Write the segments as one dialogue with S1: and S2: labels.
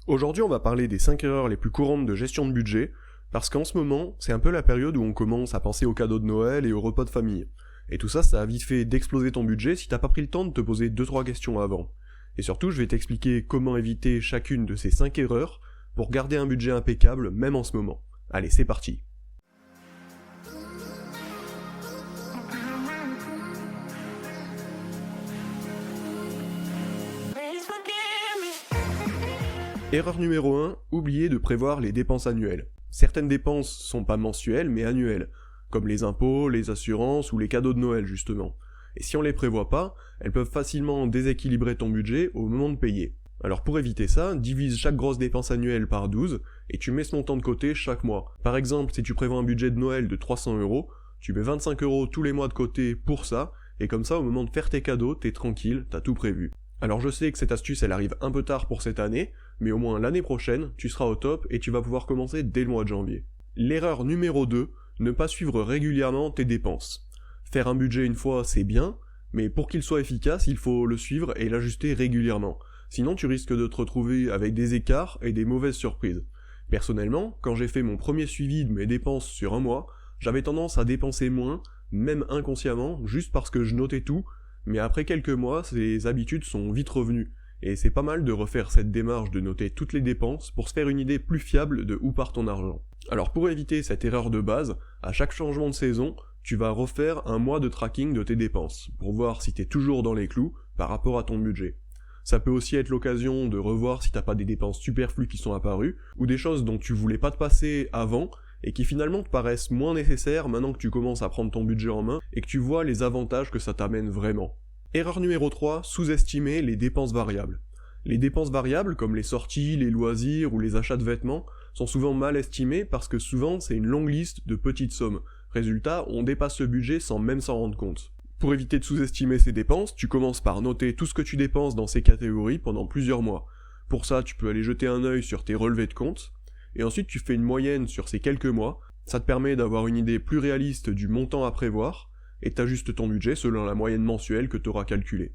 S1: Aujourd'hui, on va parler des 5 erreurs les plus courantes de gestion de budget, parce qu'en ce moment, c'est un peu la période où on commence à penser aux cadeaux de Noël et aux repas de famille. Et tout ça, ça a vite fait d'exploser ton budget si t'as pas pris le temps de te poser 2-3 questions avant. Et surtout, je vais t'expliquer comment éviter chacune de ces 5 erreurs pour garder un budget impeccable même en ce moment. Allez, c'est parti. Erreur numéro 1, oublier de prévoir les dépenses annuelles. Certaines dépenses sont pas mensuelles mais annuelles, comme les impôts, les assurances ou les cadeaux de Noël justement. Et si on les prévoit pas, elles peuvent facilement déséquilibrer ton budget au moment de payer. Alors pour éviter ça, divise chaque grosse dépense annuelle par 12 et tu mets ce montant de côté chaque mois. Par exemple, si tu prévois un budget de Noël de 300 €, tu mets 25 € tous les mois de côté pour ça, et comme ça au moment de faire tes cadeaux, t'es tranquille, t'as tout prévu. Alors je sais que cette astuce elle arrive un peu tard pour cette année, mais au moins l'année prochaine, tu seras au top et tu vas pouvoir commencer dès le mois de janvier. L'erreur numéro 2, ne pas suivre régulièrement tes dépenses. Faire un budget une fois c'est bien, mais pour qu'il soit efficace, il faut le suivre et l'ajuster régulièrement. Sinon tu risques de te retrouver avec des écarts et des mauvaises surprises. Personnellement, quand j'ai fait mon premier suivi de mes dépenses sur un mois, j'avais tendance à dépenser moins, même inconsciemment, juste parce que je notais tout, mais après quelques mois, ces habitudes sont vite revenues. Et c'est pas mal de refaire cette démarche de noter toutes les dépenses pour se faire une idée plus fiable de où part ton argent. Alors pour éviter cette erreur de base, à chaque changement de saison, tu vas refaire un mois de tracking de tes dépenses, pour voir si t'es toujours dans les clous par rapport à ton budget. Ça peut aussi être l'occasion de revoir si t'as pas des dépenses superflues qui sont apparues, ou des choses dont tu voulais pas te passer avant, et qui finalement te paraissent moins nécessaires maintenant que tu commences à prendre ton budget en main, et que tu vois les avantages que ça t'amène vraiment. Erreur numéro 3, sous-estimer les dépenses variables. Les dépenses variables, comme les sorties, les loisirs ou les achats de vêtements, sont souvent mal estimées parce que souvent c'est une longue liste de petites sommes. Résultat, on dépasse le budget sans même s'en rendre compte. Pour éviter de sous-estimer ces dépenses, tu commences par noter tout ce que tu dépenses dans ces catégories pendant plusieurs mois. Pour ça, tu peux aller jeter un œil sur tes relevés de compte, et ensuite tu fais une moyenne sur ces quelques mois. Ça te permet d'avoir une idée plus réaliste du montant à prévoir, et t'ajustes ton budget selon la moyenne mensuelle que tu auras calculée.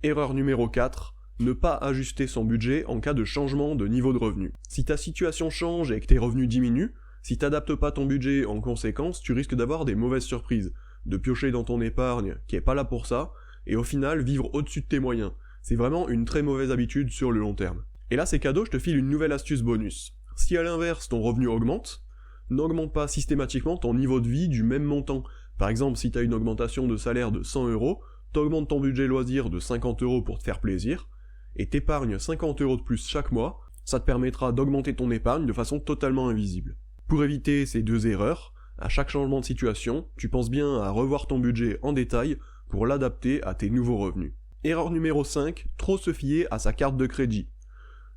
S1: Erreur numéro 4, ne pas ajuster son budget en cas de changement de niveau de revenu. Si ta situation change et que tes revenus diminuent, si t'adaptes pas ton budget en conséquence, tu risques d'avoir des mauvaises surprises, de piocher dans ton épargne qui est pas là pour ça, et au final vivre au-dessus de tes moyens. C'est vraiment une très mauvaise habitude sur le long terme. Et là c'est cadeau, je te file une nouvelle astuce bonus. Si à l'inverse ton revenu augmente, n'augmente pas systématiquement ton niveau de vie du même montant. Par exemple, si tu as une augmentation de salaire de 100 €, t'augmentes ton budget loisir de 50 € pour te faire plaisir, et t'épargnes 50 € de plus chaque mois, ça te permettra d'augmenter ton épargne de façon totalement invisible. Pour éviter ces deux erreurs, à chaque changement de situation, tu penses bien à revoir ton budget en détail pour l'adapter à tes nouveaux revenus. Erreur numéro 5, trop se fier à sa carte de crédit.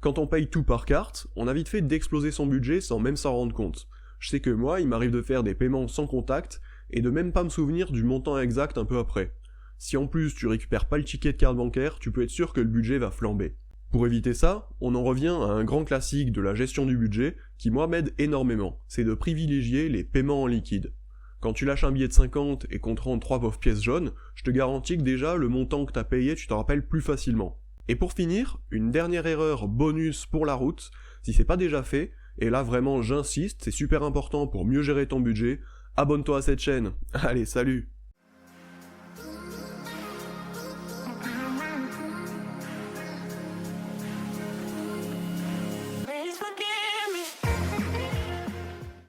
S1: Quand on paye tout par carte, on a vite fait d'exploser son budget sans même s'en rendre compte. Je sais que moi, il m'arrive de faire des paiements sans contact, et de même pas me souvenir du montant exact un peu après. Si en plus tu récupères pas le ticket de carte bancaire, tu peux être sûr que le budget va flamber. Pour éviter ça, on en revient à un grand classique de la gestion du budget qui moi m'aide énormément, c'est de privilégier les paiements en liquide. Quand tu lâches un billet de 50 et qu'on te rend 3 pauvres pièces jaunes, je te garantis que déjà le montant que t'as payé tu t'en rappelles plus facilement. Et pour finir, une dernière erreur bonus pour la route, si c'est pas déjà fait, et là vraiment j'insiste, c'est super important pour mieux gérer ton budget, abonne-toi à cette chaîne. Allez, salut!